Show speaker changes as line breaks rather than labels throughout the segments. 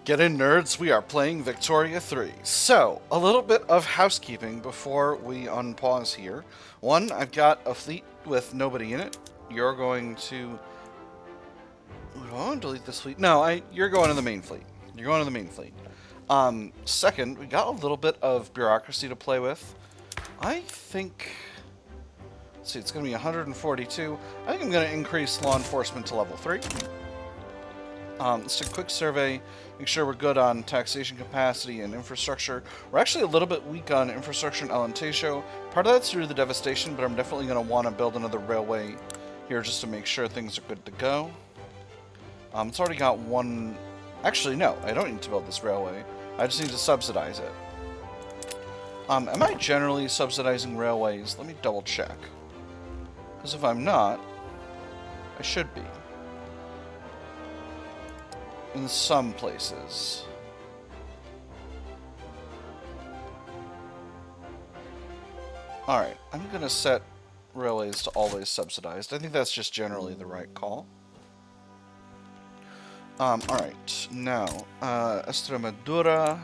Get in, nerds. We are playing Victoria 3. So, a little bit of housekeeping before we unpause here. One, I've got a fleet with nobody in it. You're going to... Do I want to delete this fleet? No, you're going to the main fleet. You're going to the main fleet. Second, we got a little bit of bureaucracy to play with. I think... Let's see, it's going to be 142. I think I'm going to increase law enforcement to level 3. Let's take a quick survey, make sure we're good on taxation capacity and infrastructure. We're actually a little bit weak on infrastructure and Alentejo. Part of that's due to the devastation, but I'm definitely going to want to build another railway here just to make sure things are good to go. It's already got one... Actually, no, I don't need to build this railway. I just need to subsidize it. Am I generally subsidizing railways? Let me double check. Because if I'm not, I should be. In some places. Alright, I'm going to set railways to always subsidized. I think that's just generally the right call. Alright, now, Extremadura,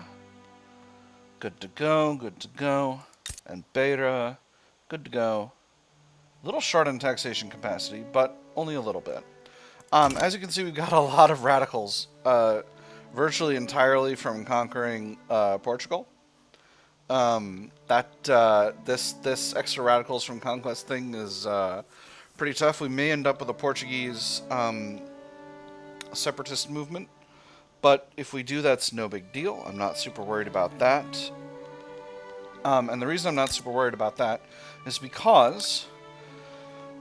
good to go, good to go. And Beira, good to go. A little short on taxation capacity, but only a little bit. As you can see, we've got a lot of radicals, virtually entirely from conquering Portugal. This extra radicals from conquest thing is pretty tough. We may end up with a Portuguese separatist movement, but if we do, that's no big deal. I'm not super worried about that. And the reason I'm not super worried about that is because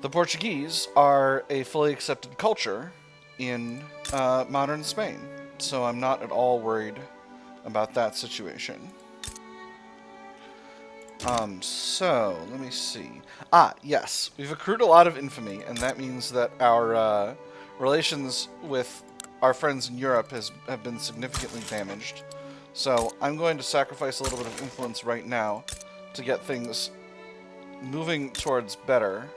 the Portuguese are a fully accepted culture in modern Spain, so I'm not at all worried about that situation. So, let me see. Yes, we've accrued a lot of infamy, and that means that our relations with our friends in Europe have been significantly damaged. So, I'm going to sacrifice a little bit of influence right now to get things moving towards better.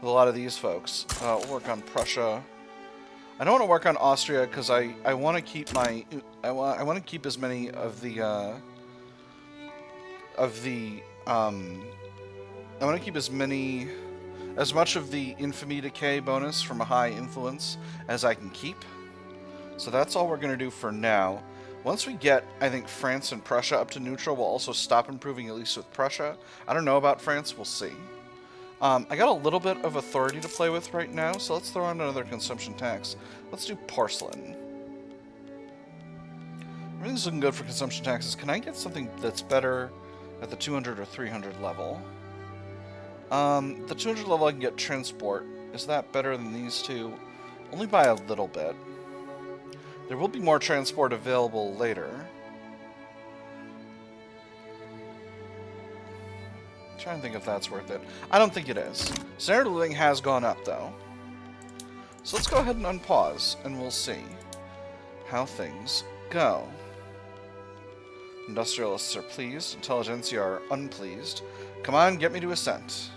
With a lot of these folks. We'll work on Prussia. I don't want to work on Austria because I want to keep my I want to keep as many of the I want to keep as much of the infamy decay bonus from a high influence as I can keep. So that's all we're going to do for now. Once we get, I think, France and Prussia up to neutral, we'll also stop improving, at least with Prussia. I don't know about France, we'll see. I got a little bit of authority to play with right now, so let's throw on another consumption tax. Let's do porcelain. Everything's looking good for consumption taxes. Can I get something that's better at the 200 or 300 level? The 200 level I can get transport. Is that better than these two? Only by a little bit. There will be more transport available later. Trying to think if that's worth it. I don't think it is. Standard of living has gone up, though. So let's go ahead and unpause, and we'll see how things go. Industrialists are pleased. Intelligentsia are unpleased. Come on, get me to assent.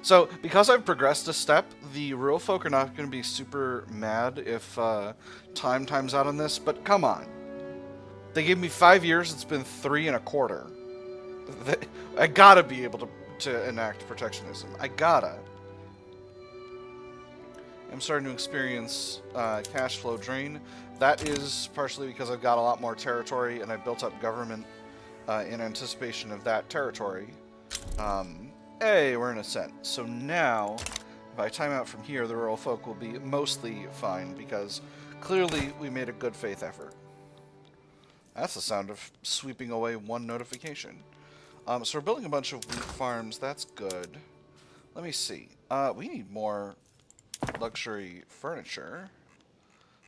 So, because I've progressed a step, the rural folk are not going to be super mad if time times out on this, but come on. They gave me 5 years, it's been 3 1/4. I gotta be able to enact protectionism. I gotta. I'm starting to experience cash flow drain. That is partially because I've got a lot more territory and I built up government in anticipation of that territory. Hey, we're in ascent. So now, if I time out from here, the rural folk will be mostly fine because clearly we made a good faith effort. That's the sound of sweeping away one notification. So we're building a bunch of wheat farms. That's good. Let me see. We need more luxury furniture.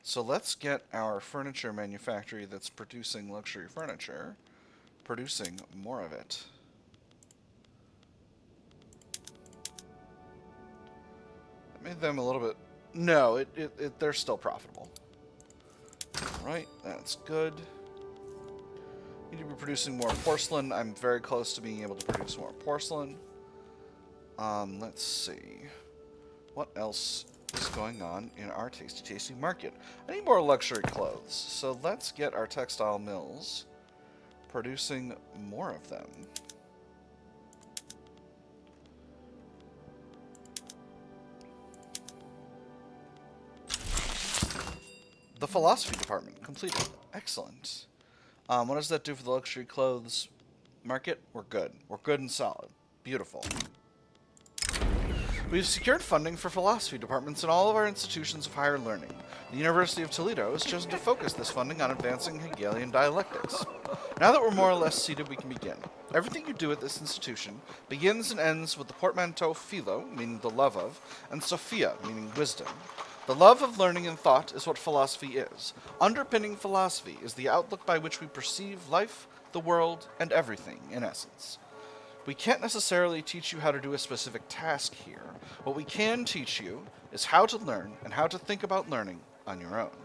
So let's get our furniture manufactory that's producing luxury furniture, producing more of it. That made them a little bit... No, they're still profitable. Alright, that's good. Need to be producing more porcelain. I'm very close to being able to produce more porcelain. Let's see. What else is going on in our tasty market? I need more luxury clothes, so let's get our textile mills producing more of them. The philosophy department completed. Excellent. What does that do for the luxury clothes market? We're good. We're good and solid. Beautiful. We've secured funding for philosophy departments in all of our institutions of higher learning. The University of Toledo has chosen to focus this funding on advancing Hegelian dialectics. Now that we're more or less seated, we can begin. Everything you do at this institution begins and ends with the portmanteau philo, meaning the love of, and sophia, meaning wisdom. The love of learning and thought is what philosophy is. Underpinning philosophy is the outlook by which we perceive life, the world, and everything, in essence. We can't necessarily teach you how to do a specific task here. What we can teach you is how to learn and how to think about learning on your own.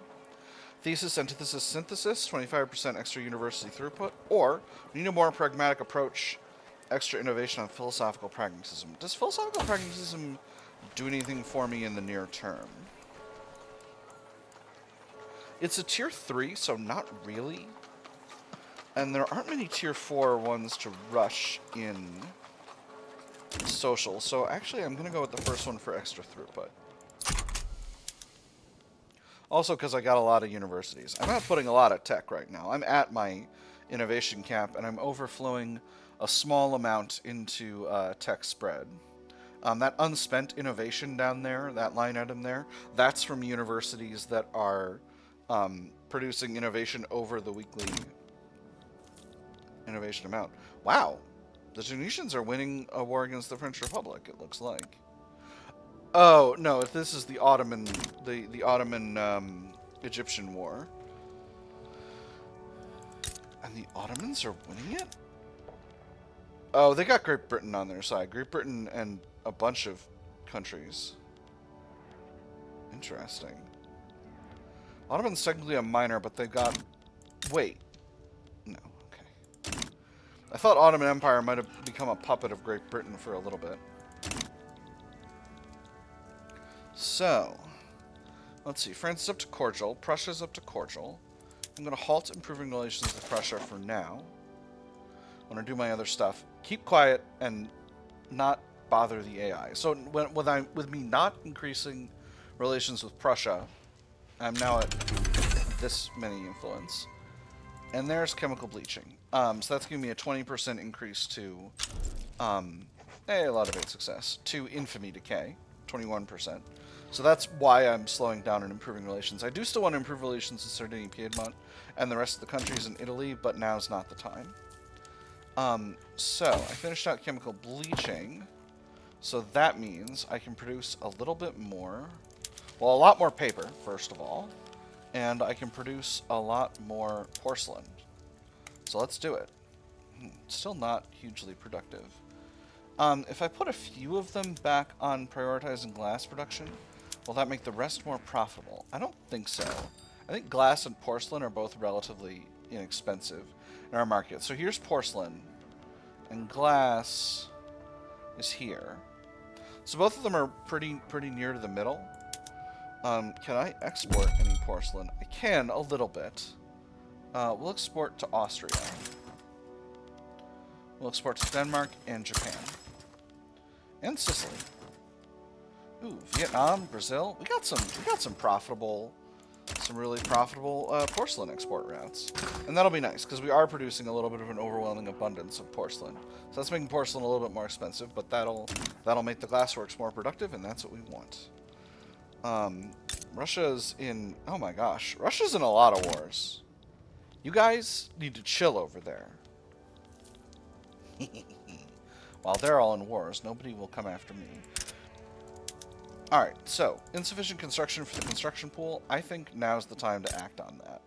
Thesis, antithesis, synthesis, 25% extra university throughput, or we need a more pragmatic approach, extra innovation on philosophical pragmatism. Does philosophical pragmatism do anything for me in the near term? It's a tier 3, so not really. And there aren't many tier 4 ones to rush in social, so actually I'm going to go with the first one for extra throughput. Also because I got a lot of universities. I'm not putting a lot of tech right now. I'm at my innovation cap, and I'm overflowing a small amount into tech spread. That unspent innovation down there, that line item there, that's from universities that are producing innovation over the weekly innovation amount. Wow, the Tunisians are winning a war against the French Republic, it looks like. Oh, no, if this is the Ottoman, the Ottoman Egyptian war. And the Ottomans are winning it? Oh, they got Great Britain on their side. Great Britain and a bunch of countries. Interesting. Ottoman's technically a minor, but they got... Wait. No, okay. I thought Ottoman Empire might have become a puppet of Great Britain for a little bit. So, let's see. France is up to cordial. Prussia's up to cordial. I'm going to halt improving relations with Prussia for now. I'm going to do my other stuff. Keep quiet and not bother the AI. So, with me not increasing relations with Prussia, I'm now at this many influence. And there's chemical bleaching. So that's giving me a 20% increase to, a lot of 8 success, to infamy decay, 21%. So that's why I'm slowing down and improving relations. I do still want to improve relations with Sardinia, Piedmont, and the rest of the countries in Italy, but now's not the time. So I finished out chemical bleaching, so that means I can produce a little bit more, well, a lot more paper, first of all, and I can produce a lot more porcelain. So let's do it. Still not hugely productive. If I put a few of them back on prioritizing glass production, will that make the rest more profitable? I don't think so. I think glass and porcelain are both relatively inexpensive in our market. So here's porcelain, and glass is here. So both of them are pretty near to the middle. Can I export any porcelain? I can, a little bit. We'll export to Austria. We'll export to Denmark and Japan. And Sicily. Ooh, Vietnam, Brazil. We got some really profitable porcelain export routes. And that'll be nice, because we are producing a little bit of an overwhelming abundance of porcelain. So that's making porcelain a little bit more expensive, but that'll make the glassworks more productive, and that's what we want. Russia's in... Oh my gosh. Russia's in a lot of wars. You guys need to chill over there. While they're all in wars, nobody will come after me. Alright, so, insufficient construction for the construction pool. I think now's the time to act on that.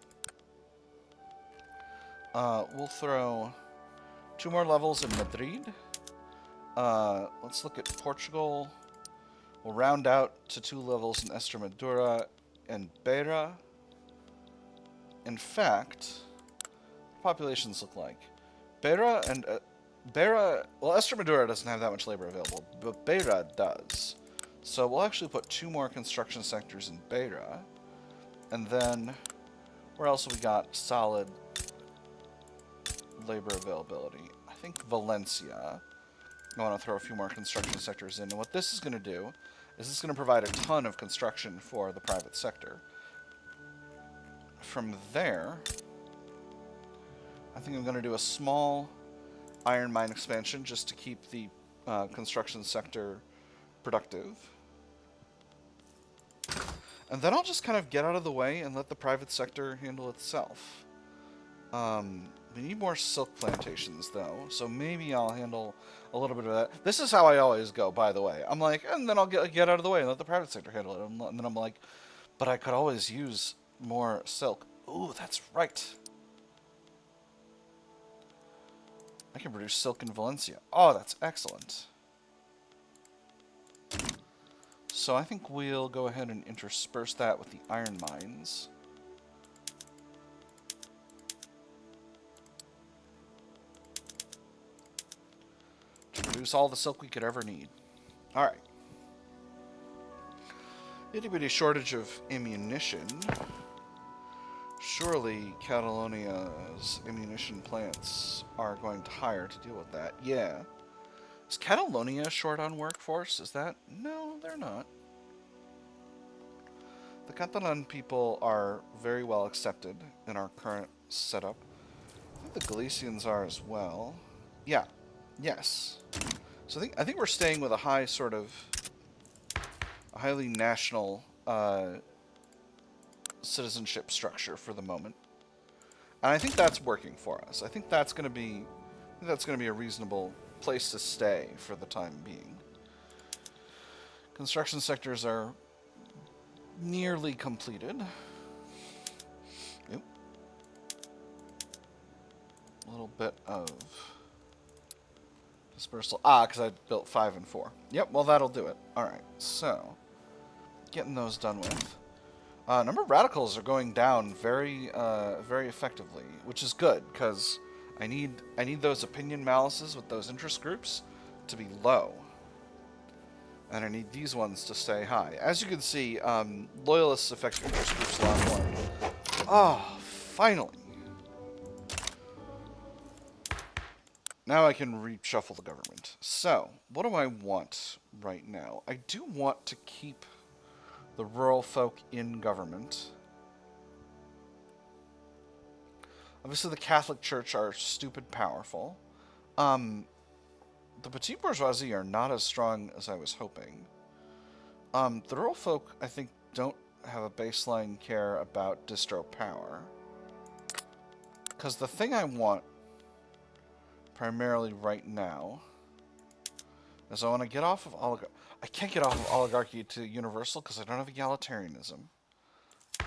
We'll throw 2 more levels in Madrid. Let's look at Portugal. We'll round out to 2 levels in Extremadura and Beira. In fact, populations look like Beira and well, Extremadura doesn't have that much labor available, but Beira does. So we'll actually put 2 more construction sectors in Beira. And then, where else have we got solid labor availability? I think Valencia. I want to throw a few more construction sectors in. And what this is going to do is it's going to provide a ton of construction for the private sector. From there, I think I'm going to do a small iron mine expansion just to keep the construction sector productive. And then I'll just kind of get out of the way and let the private sector handle itself. We need more silk plantations, though, so maybe I'll handle a little bit of that. This is how I always go, by the way. I'm like, and then I'll get out of the way and let the private sector handle it. And then I'm like, but I could always use more silk. Ooh, that's right. I can produce silk in Valencia. Oh, that's excellent. So I think we'll go ahead and intersperse that with the iron mines. To produce all the silk we could ever need. Alright. Itty bitty shortage of ammunition. Surely Catalonia's ammunition plants are going to hire to deal with that. Yeah. Is Catalonia short on workforce? Is that? No, they're not. The Catalan people are very well accepted in our current setup. I think the Galicians are as well. Yeah. Yes. So I think we're staying with a high sort of a highly national citizenship structure for the moment. And I think that's working for us. I think that's going to be a reasonable place to stay for the time being. Construction sectors are nearly completed. Yep. A little bit of dispersal. Because I built 5 and 4. Yep, well that'll do it. Alright, so getting those done with. Number of radicals are going down very effectively, which is good, because I need those opinion malices with those interest groups to be low. And I need these ones to stay high. As you can see, loyalists affect interest groups a lot more. Oh, finally. Now I can reshuffle the government. So, what do I want right now? I do want to keep the rural folk in government. Obviously, the Catholic Church are stupid powerful. The petite bourgeoisie are not as strong as I was hoping. The rural folk, I think, don't have a baseline care about distro power. Because the thing I want primarily right now is I want to get off of oligarchy. I can't get off of oligarchy to universal because I don't have egalitarianism.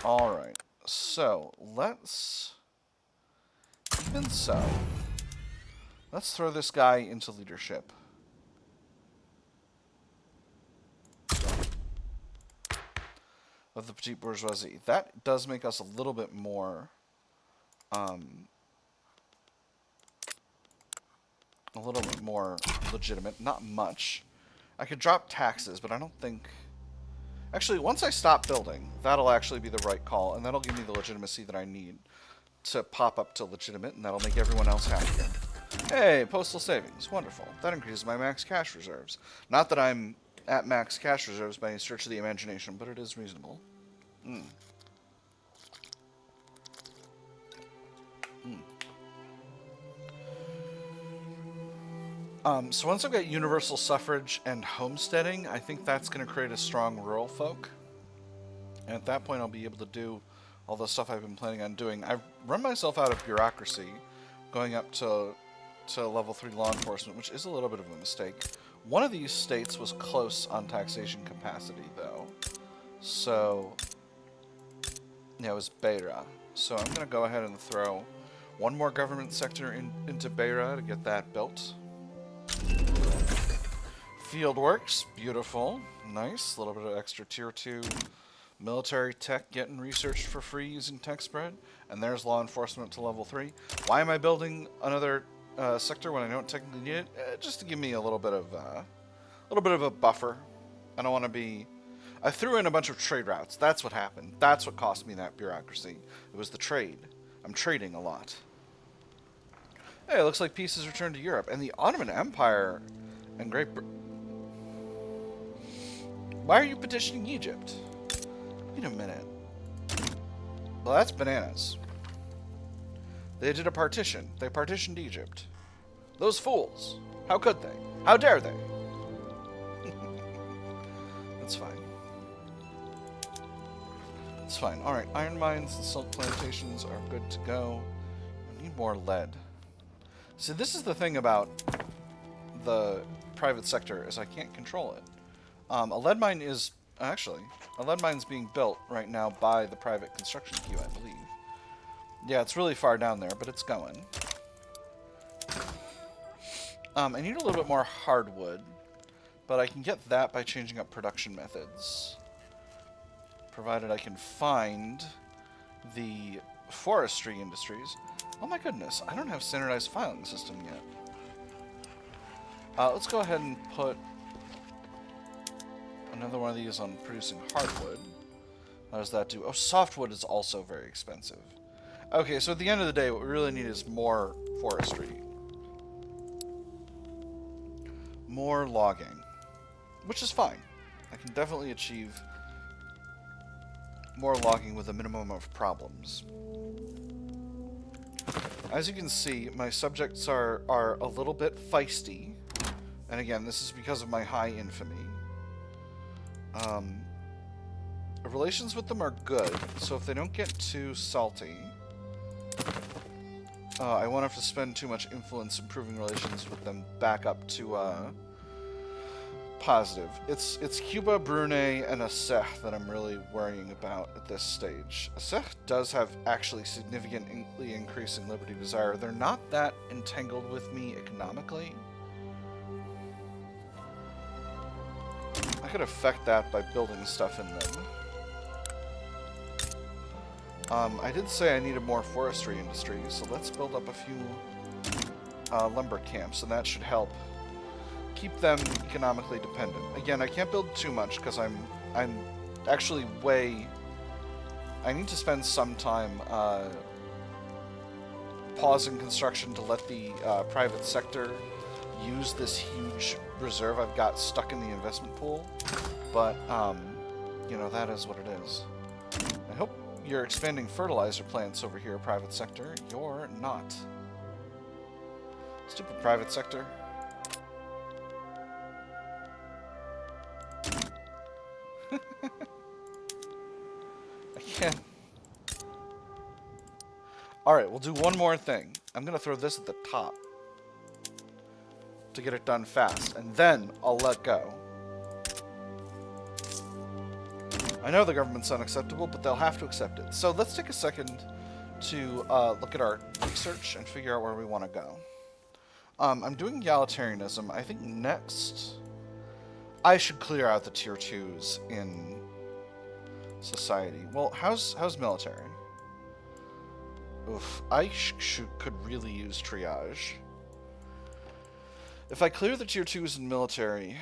Alright, so let's throw this guy into leadership. Of the petite bourgeoisie. That does make us a little bit more legitimate. Not much. I could drop taxes, but I don't think... Actually, once I stop building, that'll actually be the right call, and that'll give me the legitimacy that I need to pop up to legitimate, and that'll make everyone else happier. Hey, postal savings. Wonderful. That increases my max cash reserves. Not that I'm at max cash reserves by any stretch of the imagination, but it is reasonable. So once I've got universal suffrage and homesteading, I think that's going to create a strong rural folk. And at that point, I'll be able to do all the stuff I've been planning on doing. I've run myself out of bureaucracy going up to level 3 law enforcement, which is a little bit of a mistake. One of these states was close on taxation capacity, though. So, yeah, it was Beira. So I'm going to go ahead and throw one more government sector into Beira to get that built. Fieldworks, beautiful, nice. A little bit of extra tier 2 military tech getting researched for free using tech spread. And there's law enforcement to level 3. Why am I building another sector when I don't technically need it? Just to give me a little bit of a buffer. I don't want to be... I threw in a bunch of trade routes. That's what happened. That's what cost me that bureaucracy. It was the trade. I'm trading a lot. Hey, it looks like peace has returned to Europe. And the Ottoman Empire and Great Britain... Why are you petitioning Egypt? Wait a minute. Well, that's bananas. They did a partition. They partitioned Egypt. Those fools. How could they? How dare they? That's fine. It's fine. Alright, iron mines and silk plantations are good to go. I need more lead. See, this is the thing about the private sector, is I can't control it. A lead mine is... Actually, a lead mine's being built right now by the private construction queue, I believe. Yeah, it's really far down there, but it's going. I need a little bit more hardwood, but I can get that by changing up production methods. Provided I can find the forestry industries. Oh my goodness, I don't have standardized filing system yet. Let's go ahead and put another one of these on producing hardwood. How does that do? Oh, softwood is also very expensive. Okay, so at the end of the day, what we really need is more forestry. More logging. Which is fine. I can definitely achieve more logging with a minimum of problems. As you can see, my subjects are a little bit feisty. And again, this is because of my high infamy. Relations with them are good, so if they don't get too salty... I won't have to spend too much influence improving relations with them back up to, positive. It's Cuba, Brunei, and Aceh that I'm really worrying about at this stage. Aceh does have actually significantly increasing liberty desire. They're not that entangled with me economically. I could affect that by building stuff in them. I did say I needed more forestry industry, so let's build up a few lumber camps, and that should help keep them economically dependent. Again, I can't build too much because I'm actually way... I need to spend some time pausing construction to let the private sector use this huge reserve I've got stuck in the investment pool. But, you know, that is what it is. I hope you're expanding fertilizer plants over here, private sector. You're not. Stupid private sector. I can't. Alright, we'll do one more thing. I'm going to throw this at the top to get it done fast, and then I'll let go. I know the government's unacceptable, but they'll have to accept it. So let's take a second to look at our research and figure out where we want to go. I'm doing egalitarianism. I think next I should clear out the tier 2s in society. Well, how's military? Oof, I could really use triage. If I clear the tier 2s in military,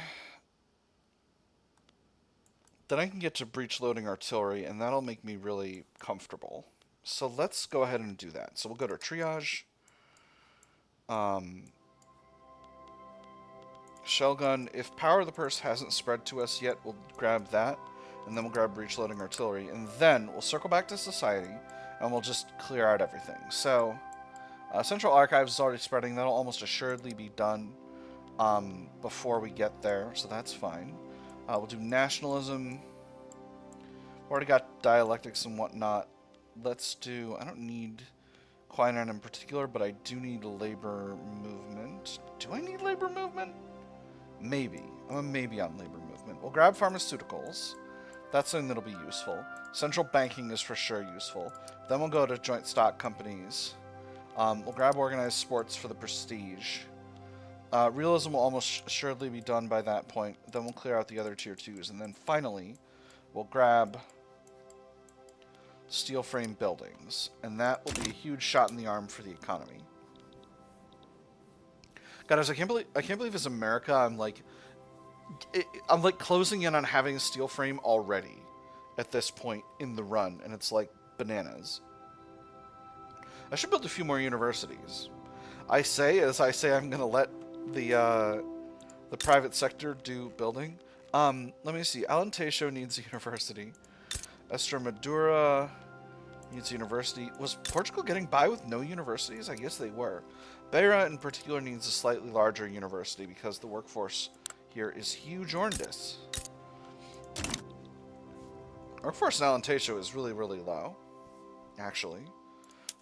then I can get to breach loading artillery, and that'll make me really comfortable. So let's go ahead and do that. So we'll go to triage. Shell gun. If power of the purse hasn't spread to us yet, we'll grab that, and then we'll grab breach loading artillery, and then we'll circle back to society, and we'll just clear out everything. So, Central Archives is already spreading. That'll almost assuredly be done before we get there, so that's fine. We'll do nationalism. We've already got dialectics and whatnot. Let's do... I don't need quinine in particular, but I do need labor movement. Do I need labor movement? Maybe. I'm a maybe on labor movement. We'll grab pharmaceuticals. That's something that'll be useful. Central banking is for sure useful. Then we'll go to joint stock companies. We'll grab organized sports for the prestige. Realism will almost assuredly be done by that point. Then we'll clear out the other tier 2s. And then finally, we'll grab steel frame buildings. And that will be a huge shot in the arm for the economy. God, I can't believe as America, I'm like I'm like closing in on having a steel frame already at this point in the run, and it's like bananas. I should build a few more universities. As I say I'm going to let the private sector do building. Let me see. Alentejo needs a university. Estremadura needs a university. Was Portugal getting by with no universities? I guess they were. Beira in particular needs a slightly larger university because the workforce here is huge horrendous. Workforce in Alentejo is really, really low, actually.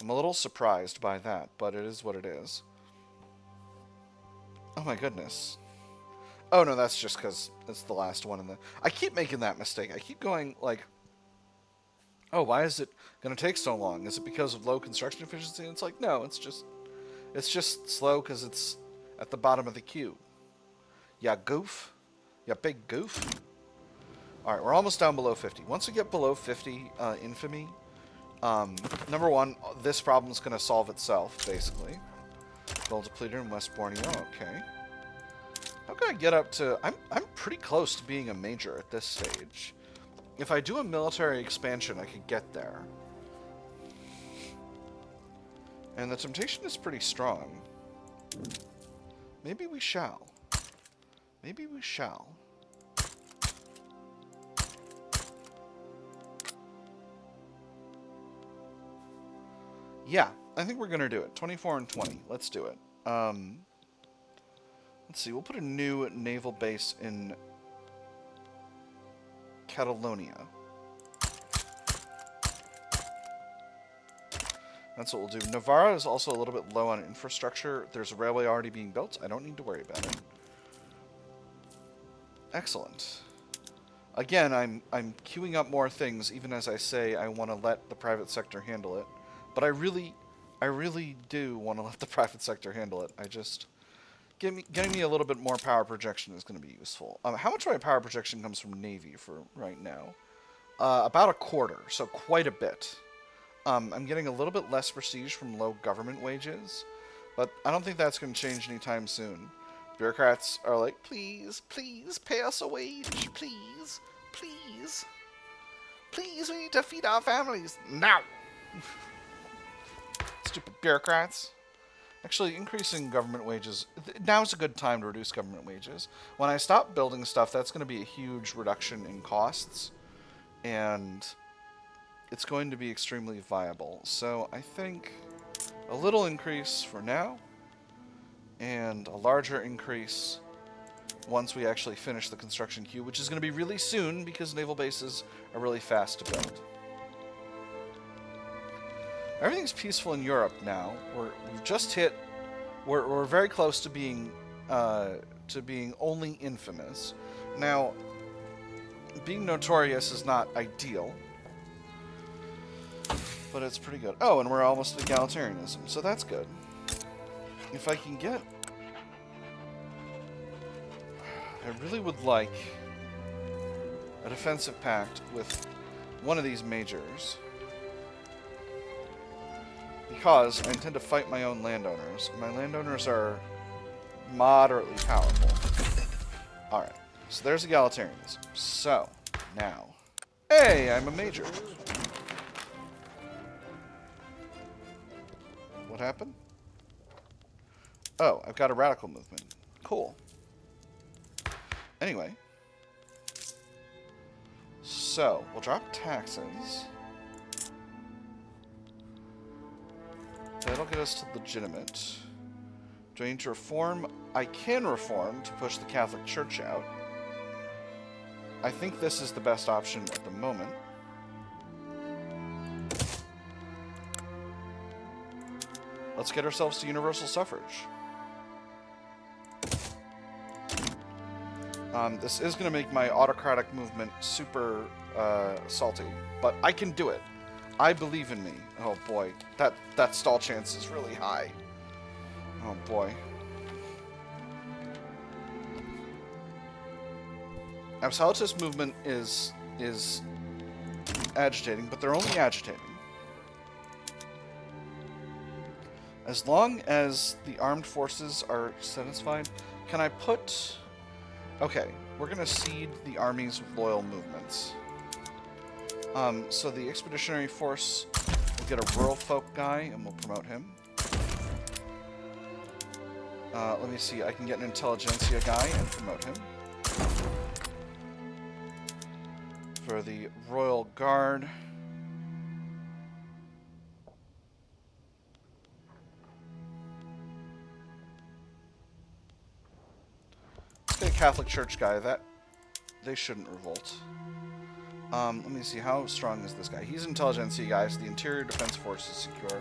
I'm a little surprised by that, but it is what it is. Oh my goodness. Oh no, that's just because it's the last one in the... I keep making that mistake. I keep going, like... Oh, why is it going to take so long? Is it because of low construction efficiency? And it's like, no, it's just slow because it's at the bottom of the queue. Ya goof. Ya big goof. Alright, we're almost down below 50. Once we get below 50 infamy, number one, this problem is going to solve itself, basically. Gold depleter in West Borneo, okay. How can I get up to... I'm pretty close to being a major at this stage. If I do a military expansion, I could get there. And the temptation is pretty strong. Maybe we shall. Maybe we shall. Yeah, I think we're going to do it. 24 and 20. Let's do it. Let's see. We'll put a new naval base in Catalonia. That's what we'll do. Navarra is also a little bit low on infrastructure. There's a railway already being built. I don't need to worry about it. Excellent. Again, I'm queuing up more things, even as I say I want to let the private sector handle it. But I really do want to let the private sector handle it. I just... Getting me a little bit more power projection is going to be useful. How much of my power projection comes from Navy for right now? About a quarter, so quite a bit. I'm getting a little bit less prestige from low government wages, but I don't think that's going to change anytime soon. Bureaucrats are like, please, please, pay us a wage, please, please. Please, we need to feed our families. Now! Stupid bureaucrats. Actually, increasing government wages... Now's a good time to reduce government wages. When I stop building stuff, that's going to be a huge reduction in costs. And it's going to be extremely viable. So I think a little increase for now. And a larger increase once we actually finish the construction queue, which is going to be really soon because naval bases are really fast to build. Everything's peaceful in Europe now. We've just hit... We're very close to being only infamous. Now, being notorious is not ideal, but it's pretty good. Oh, and we're almost egalitarianism, so that's good. If I can get... I really would like a defensive pact with one of these majors. Because I intend to fight my own landowners. My landowners are moderately powerful. Alright, so there's egalitarianism. So, now... Hey, I'm a major! What happened? Oh, I've got a radical movement. Cool. Anyway. So, we'll drop taxes. That'll get us to legitimate. Do I need to reform? I can reform to push the Catholic Church out. I think this is the best option at the moment. Let's get ourselves to Universal Suffrage. This is going to make my autocratic movement super salty, but I can do it. I believe in me. Oh boy, that stall chance is really high. Oh boy. Absolutist movement is agitating, but they're only agitating. As long as the armed forces are satisfied, can I put... Okay, we're going to seed the armies with loyal movements. So the expeditionary force will get a rural folk guy, and we'll promote him. Let me see, I can get an intelligentsia guy and promote him. For the Royal Guard, let's get a Catholic Church guy. They shouldn't revolt. Let me see, how strong is this guy? He's an intelligentsia guy, so the interior defense force is secure.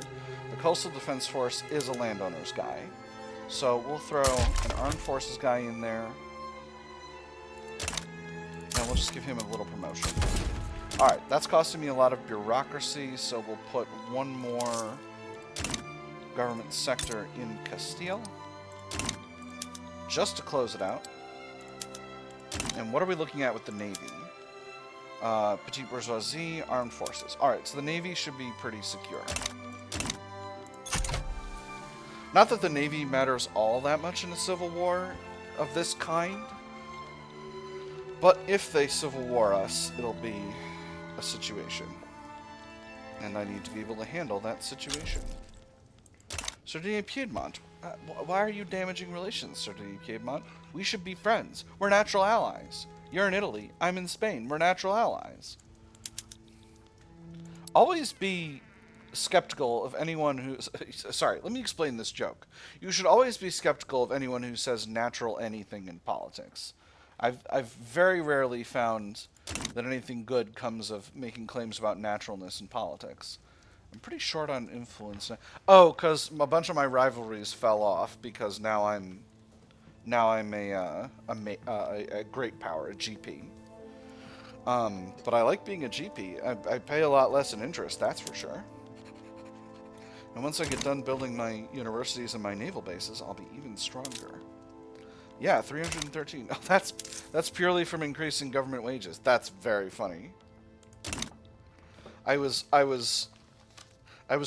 The coastal defense force is a landowner's guy. So we'll throw an armed forces guy in there. And we'll just give him a little promotion. Alright, that's costing me a lot of bureaucracy, so we'll put one more government sector in Castile. Just to close it out. And what are we looking at with the Navy? Petite bourgeoisie, armed forces. Alright, so the Navy should be pretty secure. Not that the Navy matters all that much in a civil war of this kind, but if they civil war us, it'll be a situation. And I need to be able to handle that situation. Sardinia Piedmont. Why are you damaging relations, Sardinia Piedmont? We should be friends. We're natural allies. You're in Italy. I'm in Spain. We're natural allies. Always be skeptical of anyone who... Sorry, let me explain this joke. You should always be skeptical of anyone who says natural anything in politics. I've very rarely found that anything good comes of making claims about naturalness in politics. I'm pretty short on influence. Oh, because a bunch of my rivalries fell off because now I'm a great power, a GP. But I like being a GP. I pay a lot less in interest, that's for sure. And once I get done building my universities and my naval bases, I'll be even stronger. Yeah, 313. Oh, that's purely from increasing government wages. That's very funny. I was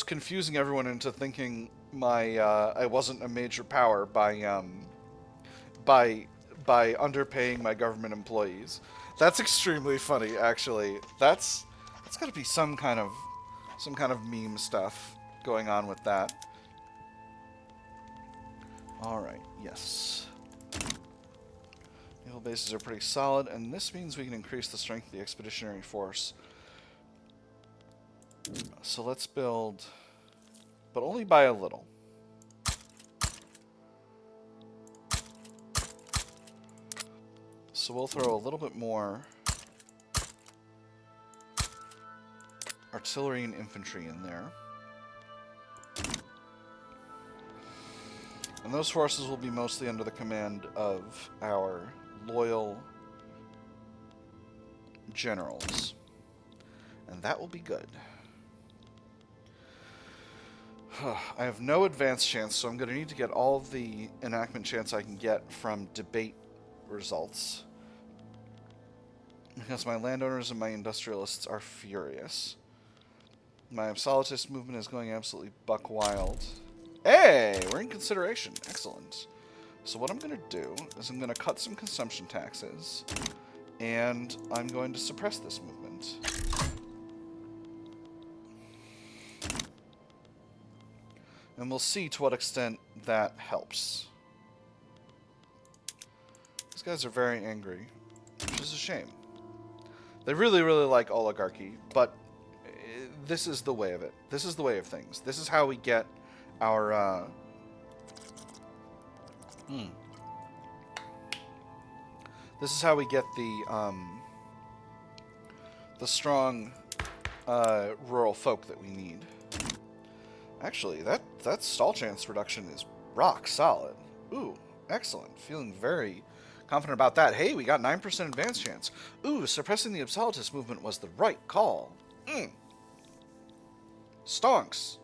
confusing everyone into thinking I wasn't a major power by underpaying my government employees. That's extremely funny, actually. That's got to be some kind of meme stuff going on with that. All right, yes. Naval bases are pretty solid, and this means we can increase the strength of the expeditionary force. So let's build, but only by a little. So we'll throw a little bit more artillery and infantry in there. And those forces will be mostly under the command of our loyal generals. And that will be good. I have no advance chance, so I'm going to need to get all of the enactment chance I can get from debate results. Because my landowners and my industrialists are furious. My Absolutist movement is going absolutely buck wild. Hey, we're in consideration. Excellent. So what I'm going to do is I'm going to cut some consumption taxes, and I'm going to suppress this movement. And we'll see to what extent that helps. These guys are very angry, which is a shame. They really, really like oligarchy, but this is the way of it. This is the way of things. This is how we get our... This is how we get the strong rural folk that we need. Actually, that stall chance reduction is rock solid. Ooh, excellent. Feeling very confident about that. Hey, we got 9% advance chance. Ooh, suppressing the Absolutist movement was the right call. Stonks.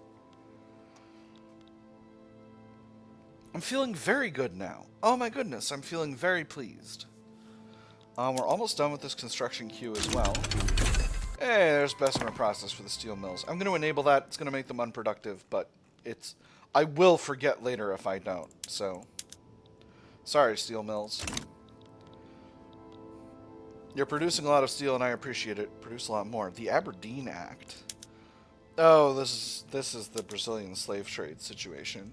I'm feeling very good now. Oh my goodness, I'm feeling very pleased. We're almost done with this construction queue as well. Hey, there's Bessemer process for the steel mills. I'm going to enable that. It's going to make them unproductive, but I will forget later if I don't. So, sorry, steel mills. You're producing a lot of steel, and I appreciate it. Produce a lot more. The Aberdeen Act. Oh, this is the Brazilian slave trade situation.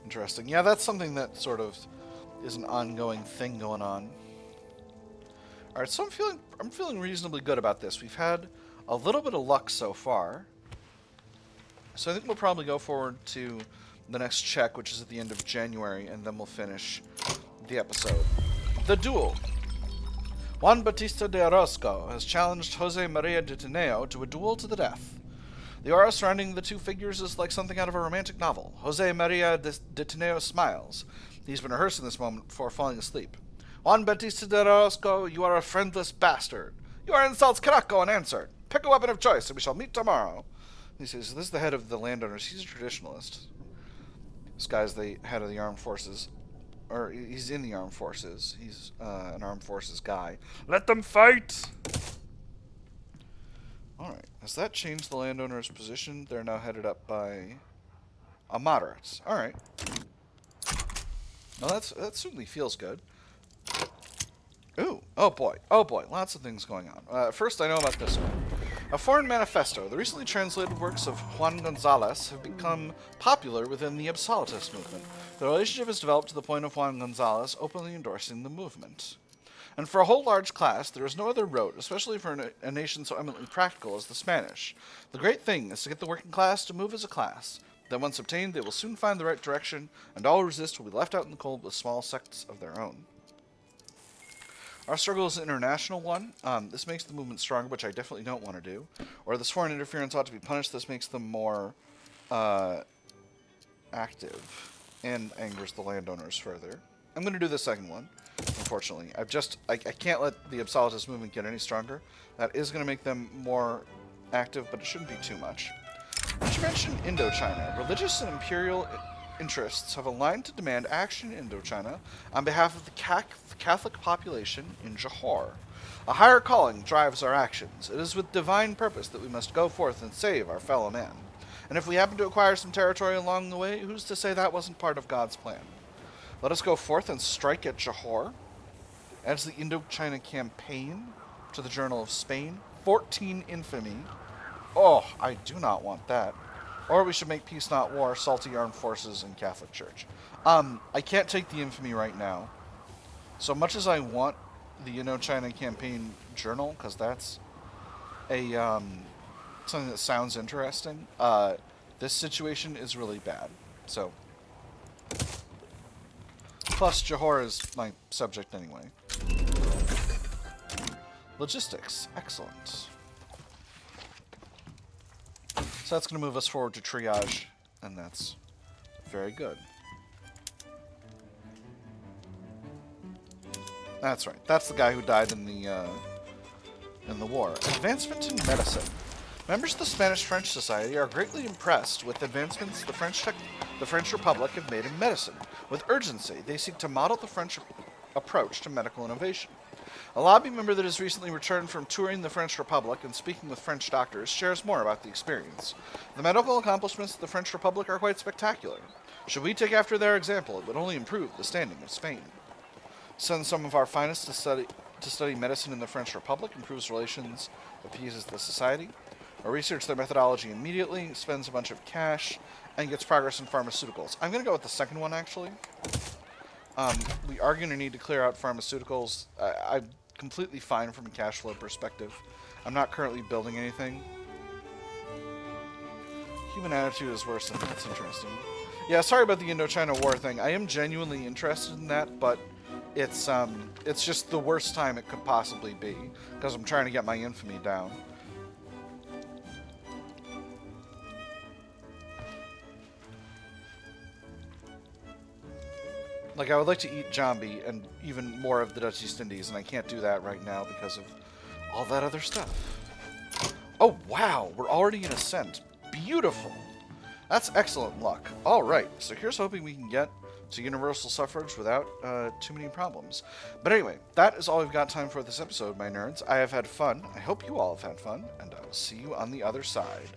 Interesting. Yeah, that's something that sort of is an ongoing thing going on. All right, so I'm feeling reasonably good about this. We've had a little bit of luck so far, so I think we'll probably go forward to the next check, which is at the end of January, and then we'll finish the episode. The duel. Juan Bautista de Orozco has challenged Jose Maria de Tineo to a duel to the death. The aura surrounding the two figures is like something out of a romantic novel. Jose Maria de Tineo smiles. He's been rehearsing this moment before falling asleep. Juan Bautista de Orozco, you are a friendless bastard. Your insults cannot go unanswered. Pick a weapon of choice, and we shall meet tomorrow. He says, this is the head of the landowners. He's a traditionalist. This guy's the head of the armed forces. Or, he's in the armed forces. He's an armed forces guy. Let them fight! Alright, has that changed the landowners' position? They're now headed up by a moderate. Alright. Well, that certainly feels good. Ooh, oh boy, lots of things going on. First, I know about this one. A foreign manifesto. The recently translated works of Juan Gonzalez have become popular within the Absolutist movement. The relationship has developed to the point of Juan Gonzalez openly endorsing the movement. And for a whole large class, there is no other road, especially for a nation so eminently practical as the Spanish. The great thing is to get the working class to move as a class. Then once obtained, they will soon find the right direction, and all who resist will be left out in the cold with small sects of their own. Our struggle is an international one. This makes the movement stronger, which I definitely don't want to do. Or this foreign interference ought to be punished. This makes them more active and angers the landowners further. I'm going to do the second one, unfortunately. I can't let the Absolutist movement get any stronger. That is going to make them more active, but it shouldn't be too much. Did you mention Indochina? Religious and imperial interests have aligned to demand action in Indochina on behalf of the Catholic population in Johor. A higher calling drives our actions. It is with divine purpose that we must go forth and save our fellow man. And if we happen to acquire some territory along the way, who's to say that wasn't part of God's plan? Let us go forth and strike at Johor. Adds the Indochina campaign to the Journal of Spain. 14 infamy. Oh, I do not want that. Or we should make peace not war, salty armed forces, and Catholic Church. I can't take the infamy right now. So much as I want the Indochina campaign journal, because that's a something that sounds interesting, this situation is really bad. So, plus Johor is my subject anyway. Logistics, excellent. So that's going to move us forward to triage, and that's very good. That's right. That's the guy who died in the war. Advancement in medicine. Members of the Spanish-French Society are greatly impressed with advancements the French Republic have made in medicine. With urgency, they seek to model the French approach to medical innovation. A lobby member that has recently returned from touring the French Republic and speaking with French doctors shares more about the experience. The medical accomplishments of the French Republic are quite spectacular. Should we take after their example, it would only improve the standing of Spain. Send some of our finest to study medicine in the French Republic, improves relations, appeases the society. Or research their methodology immediately, spends a bunch of cash, and gets progress in pharmaceuticals. I'm going to go with the second one, actually. We are going to need to clear out pharmaceuticals. I'm completely fine from a cash flow perspective. I'm not currently building anything. Human attitude is worse than that's interesting. Yeah, sorry about the Indochina War thing. I am genuinely interested in that, but it's just the worst time it could possibly be, because I'm trying to get my infamy down. Like, I would like to eat Jambi and even more of the Dutch East Indies, and I can't do that right now because of all that other stuff. Oh, wow! We're already in ascent. Beautiful! That's excellent luck. Alright, so here's hoping we can get to Universal Suffrage without too many problems. But anyway, that is all we've got time for this episode, my nerds. I have had fun. I hope you all have had fun, and I will see you on the other side.